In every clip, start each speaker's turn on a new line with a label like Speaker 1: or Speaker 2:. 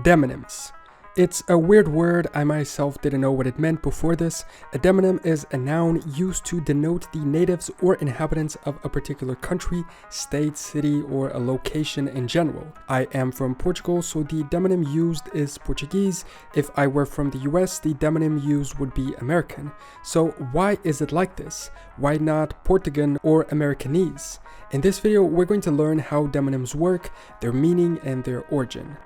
Speaker 1: Demonyms. It's a weird word. I myself didn't know what it meant before this. A demonym is a noun used to denote the natives or inhabitants of a particular country, state, city, or a location in general. I am from Portugal, so the demonym used is Portuguese. If I were from the US, the demonym used would be American. So why is it like this? Why not Portuguese or Americanese? In this video, we're going to learn how demonyms work, their meaning, and their origin.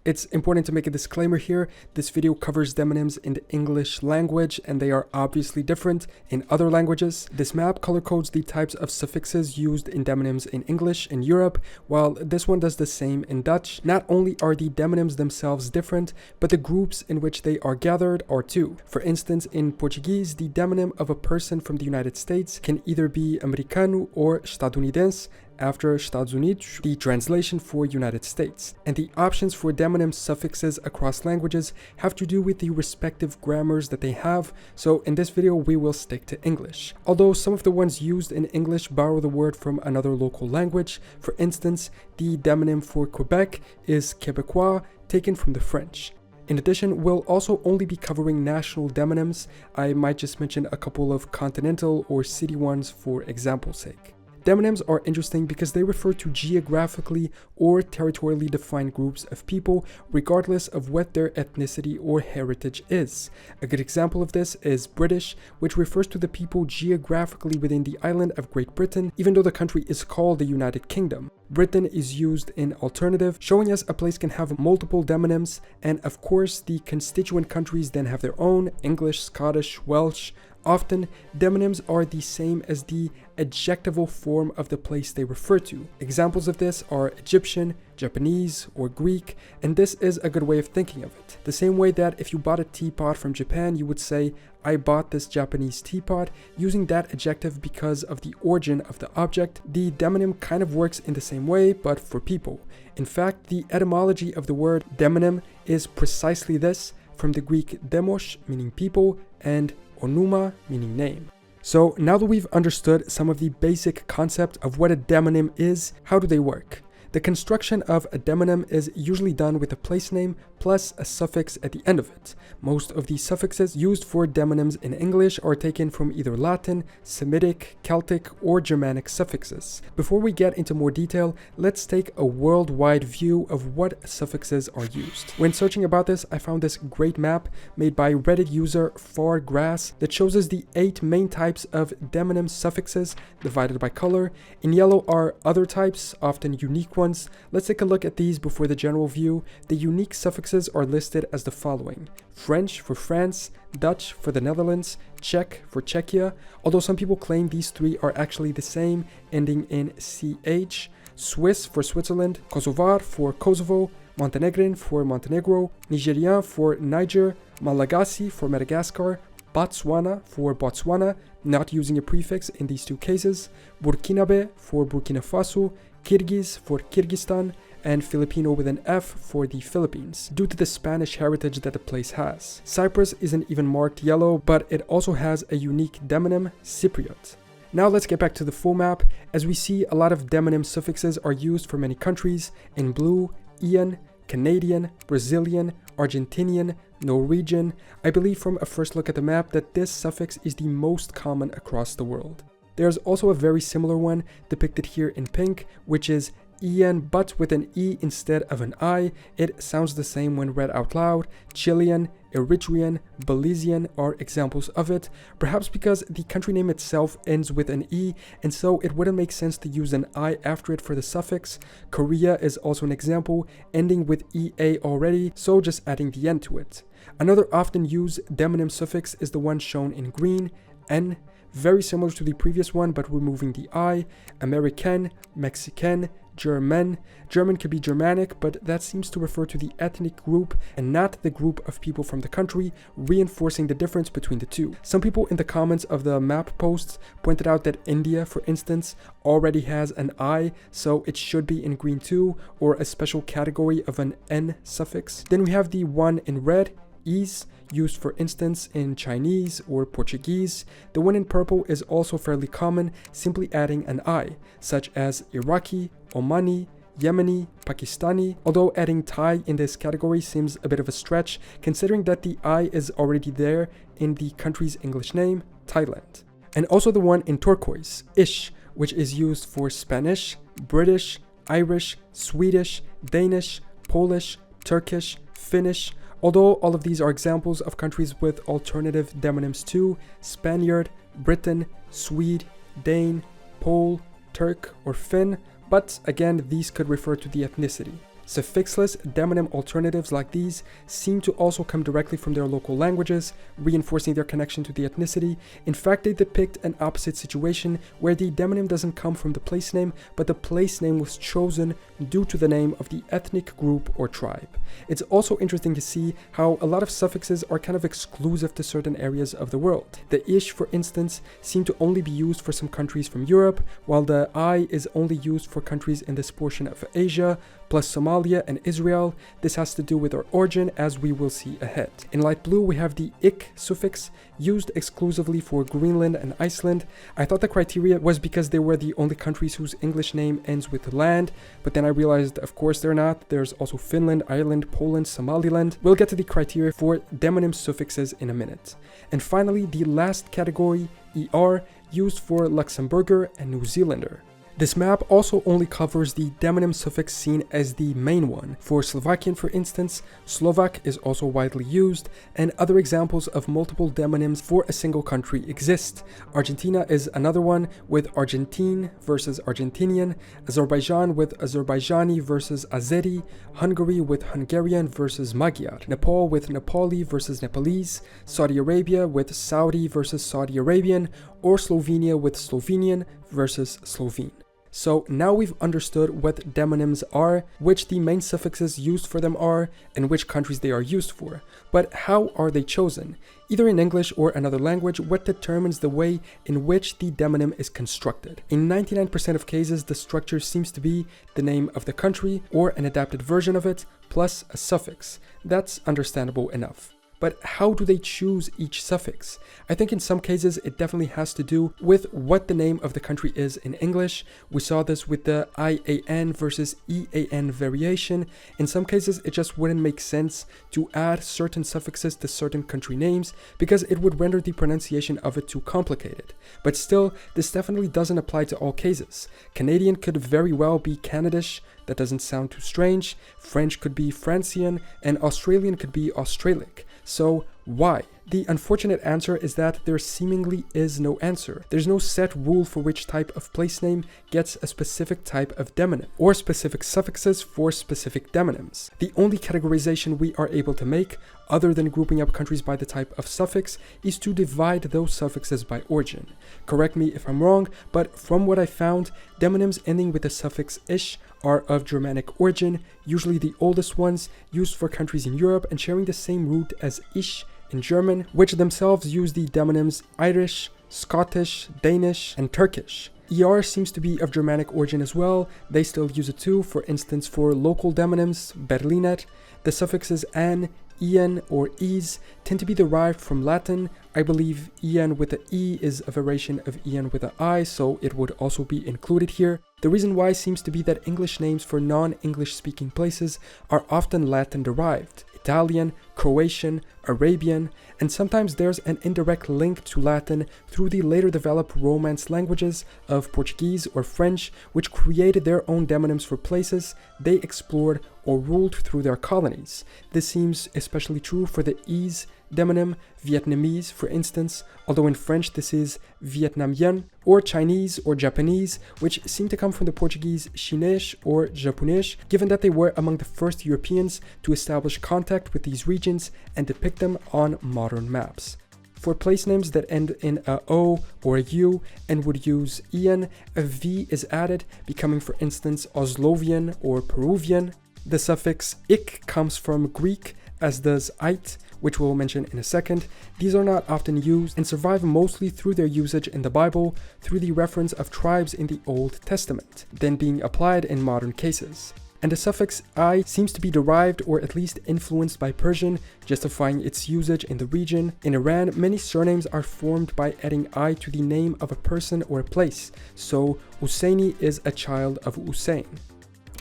Speaker 1: It's important to make a disclaimer here. This video covers demonyms in the English language, and they are obviously different in other languages. This map color codes the types of suffixes used in demonyms in English in Europe, while this one does the same in Dutch. Not only are the demonyms themselves different, but the groups in which they are gathered are too. For instance, in Portuguese, the demonym of a person from the United States can either be americano or estadunidense, after Estados Unidos, the translation for United States. And the options for demonym suffixes across languages have to do with the respective grammars that they have, so in this video we will stick to English. Although some of the ones used in English borrow the word from another local language. For instance, the demonym for Quebec is Québécois, taken from the French. In addition, we'll also only be covering national demonyms. I might just mention a couple of continental or city ones for example's sake. Demonyms are interesting because they refer to geographically or territorially defined groups of people, regardless of what their ethnicity or heritage is. A good example of this is British, which refers to the people geographically within the island of Great Britain, even though the country is called the United Kingdom. Britain is used in alternative, showing us a place can have multiple demonyms, and of course the constituent countries then have their own: English, Scottish, Welsh. Often, demonyms are the same as the adjectival form of the place they refer to. Examples of this are Egyptian, Japanese, or Greek, and this is a good way of thinking of it. The same way that if you bought a teapot from Japan, you would say, "I bought this Japanese teapot," using that adjective because of the origin of the object. The demonym kind of works in the same way, but for people. In fact, the etymology of the word demonym is precisely this, from the Greek demos, meaning people, and onuma, meaning name. So now that we've understood some of the basic concept of what a demonym is, how do they work? The construction of a demonym is usually done with a place name plus a suffix at the end of it. Most of the suffixes used for demonyms in English are taken from either Latin, Semitic, Celtic, or Germanic suffixes. Before we get into more detail, let's take a worldwide view of what suffixes are used. When searching about this, I found this great map made by Reddit user Fargrass that shows us the 8 main types of demonym suffixes divided by color. In yellow are other types, often unique ones. Let's take a look at these before the general view. The unique suffixes are listed as the following: French for France, Dutch for the Netherlands, Czech for Czechia, although some people claim these 3 are actually the same, ending in CH, Swiss for Switzerland, Kosovar for Kosovo, Montenegrin for Montenegro, Nigerian for Niger, Malagasy for Madagascar, Botswana for Botswana, not using a prefix in these 2 cases, Burkinabe for Burkina Faso, Kyrgyz for Kyrgyzstan, and Filipino with an F for the Philippines, due to the Spanish heritage that the place has. Cyprus isn't even marked yellow, but it also has a unique demonym, Cypriot. Now let's get back to the full map. As we see, a lot of demonym suffixes are used for many countries. In blue, Ian, Canadian, Brazilian, Argentinian, Norwegian. I believe from a first look at the map that this suffix is the most common across the world. There's also a very similar one depicted here in pink, which is Ian, but with an E instead of an I. It sounds the same when read out loud. Chilean, Eritrean, Belizean are examples of it, perhaps because the country name itself ends with an E, and so it wouldn't make sense to use an I after it for the suffix. Korea is also an example, ending with EA already, so just adding the N to it. Another often used demonym suffix is the one shown in green, N, very similar to the previous one but removing the I. American, Mexican, German. German could be Germanic, but that seems to refer to the ethnic group and not the group of people from the country, reinforcing the difference between the 2. Some people in the comments of the map posts pointed out that India, for instance, already has an I, so it should be in green too, or a special category of an N suffix. Then we have the one in red, is, used for instance in Chinese or Portuguese. The one in purple is also fairly common, simply adding an I, such as Iraqi, Omani, Yemeni, Pakistani, although adding Thai in this category seems a bit of a stretch, considering that the I is already there in the country's English name, Thailand. And also the one in turquoise, ish, which is used for Spanish, British, Irish, Swedish, Danish, Polish, Turkish, Finnish, although all of these are examples of countries with alternative demonyms to Spaniard, Briton, Swede, Dane, Pole, Turk, or Finn, but again, these could refer to the ethnicity. Suffixless demonym alternatives like these seem to also come directly from their local languages, reinforcing their connection to the ethnicity. In fact, they depict an opposite situation where the demonym doesn't come from the place name, but the place name was chosen due to the name of the ethnic group or tribe. It's also interesting to see how a lot of suffixes are kind of exclusive to certain areas of the world. The ish, for instance, seem to only be used for some countries from Europe, while the I is only used for countries in this portion of Asia, plus Somalia and Israel. This has to do with our origin, as we will see ahead. In light blue, we have the ik suffix, used exclusively for Greenland and Iceland. I thought the criteria was because they were the only countries whose English name ends with land, but then I realized, of course, they're not. There's also Finland, Ireland, Poland, Somaliland. We'll get to the criteria for demonym suffixes in a minute. And finally, the last category, er, used for Luxembourger and New Zealander. This map also only covers the demonym suffix seen as the main one. For Slovakian, for instance, Slovak is also widely used, and other examples of multiple demonyms for a single country exist. Argentina is another one, with Argentine versus Argentinian, Azerbaijan with Azerbaijani versus Azeri, Hungary with Hungarian versus Magyar, Nepal with Nepali versus Nepalese, Saudi Arabia with Saudi versus Saudi Arabian, or Slovenia with Slovenian versus Slovene. So now we've understood what demonyms are, which the main suffixes used for them are, and which countries they are used for. But how are they chosen? Either in English or another language, what determines the way in which the demonym is constructed? In 99% of cases, the structure seems to be the name of the country or an adapted version of it, plus a suffix. That's understandable enough. But how do they choose each suffix? I think in some cases it definitely has to do with what the name of the country is in English. We saw this with the IAN versus EAN variation. In some cases it just wouldn't make sense to add certain suffixes to certain country names because it would render the pronunciation of it too complicated. But still, this definitely doesn't apply to all cases. Canadian could very well be Canadish. That doesn't sound too strange. French could be Francian, and Australian could be Australic. So why? The unfortunate answer is that there seemingly is no answer. There's no set rule for which type of place name gets a specific type of demonym, or specific suffixes for specific demonyms. The only categorization we are able to make, other than grouping up countries by the type of suffix, is to divide those suffixes by origin. Correct me if I'm wrong, but from what I found, demonyms ending with the suffix ish are of Germanic origin, usually the oldest ones, used for countries in Europe and sharing the same root as ish in German, which themselves use the demonyms Irish, Scottish, Danish, and Turkish. ER seems to be of Germanic origin as well. They still use it too, for instance for local demonyms, Berlinet. The suffixes an, ian, or is tend to be derived from Latin. I believe ian with the e is a variation of ian with the I, so it would also be included here. The reason why seems to be that English names for non-English speaking places are often Latin derived. Italian, Croatian, Arabian, and sometimes there's an indirect link to Latin through the later developed Romance languages of Portuguese or French, which created their own demonyms for places they explored or ruled through their colonies. This seems especially true for the is demonym, Vietnamese for instance, although in French this is Vietnamien, or Chinese or Japanese, which seem to come from the Portuguese Chinês or Japonês, given that they were among the first Europeans to establish contact with these regions and depict them on modern maps. For place names that end in a O or a U and would use ian, a V is added, becoming for instance Oslovian or Peruvian. The suffix ik comes from Greek, as does eit, which we'll mention in a second. These are not often used and survive mostly through their usage in the Bible, through the reference of tribes in the Old Testament, then being applied in modern cases. and the suffix I seems to be derived or at least influenced by Persian, justifying its usage in the region. In Iran, many surnames are formed by adding I to the name of a person or a place, so Husseini is a child of Hussein.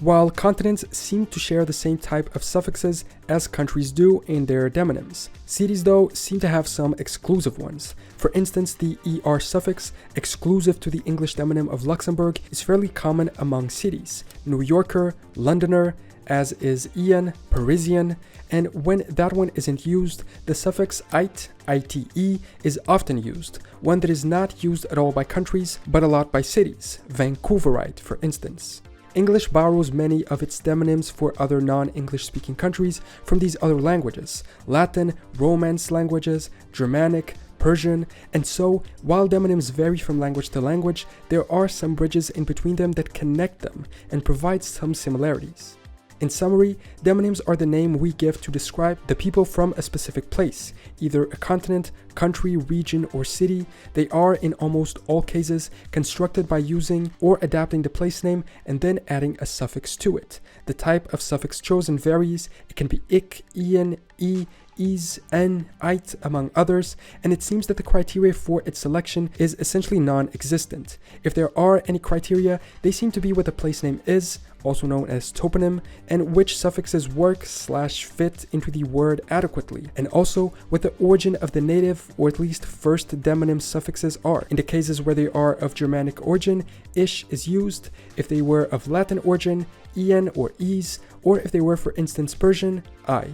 Speaker 1: While continents seem to share the same type of suffixes as countries do in their demonyms. Cities, though, seem to have some exclusive ones. For instance, the ER suffix, exclusive to the English demonym of Luxembourg, is fairly common among cities. New Yorker, Londoner, as is Ian, Parisian, and when that one isn't used, the suffix ite, ite, is often used, one that is not used at all by countries, but a lot by cities, Vancouverite, for instance. English borrows many of its demonyms for other non-English speaking countries from these other languages, Latin, Romance languages, Germanic, Persian, and so, while demonyms vary from language to language, there are some bridges in between them that connect them and provide some similarities. In summary, demonyms are the name we give to describe the people from a specific place, either a continent, country, region, or city. They are, in almost all cases, constructed by using or adapting the place name and then adding a suffix to it. The type of suffix chosen varies. It can be ik, ian, is, en, ite, among others, and it seems that the criteria for its selection is essentially non-existent. If there are any criteria, they seem to be what the place name is, also known as toponym, and which suffixes work/fit into the word adequately, and also what the origin of the native or at least first demonym suffixes are. In the cases where they are of Germanic origin, ish is used. If they were of Latin origin, ian or is, or if they were, for instance, Persian, I.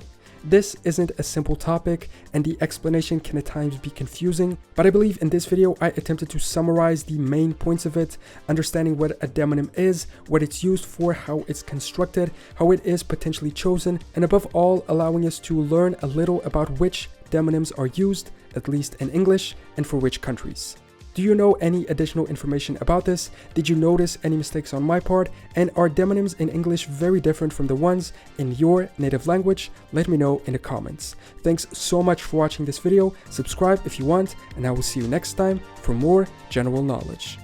Speaker 1: This isn't a simple topic, and the explanation can at times be confusing, but I believe in this video I attempted to summarize the main points of it, understanding what a demonym is, what it's used for, how it's constructed, how it is potentially chosen, and above all, allowing us to learn a little about which demonyms are used, at least in English, and for which countries. Do you know any additional information about this? Did you notice any mistakes on my part? And are demonyms in English very different from the ones in your native language? Let me know in the comments. Thanks so much for watching this video. Subscribe if you want, and I will see you next time for more general knowledge.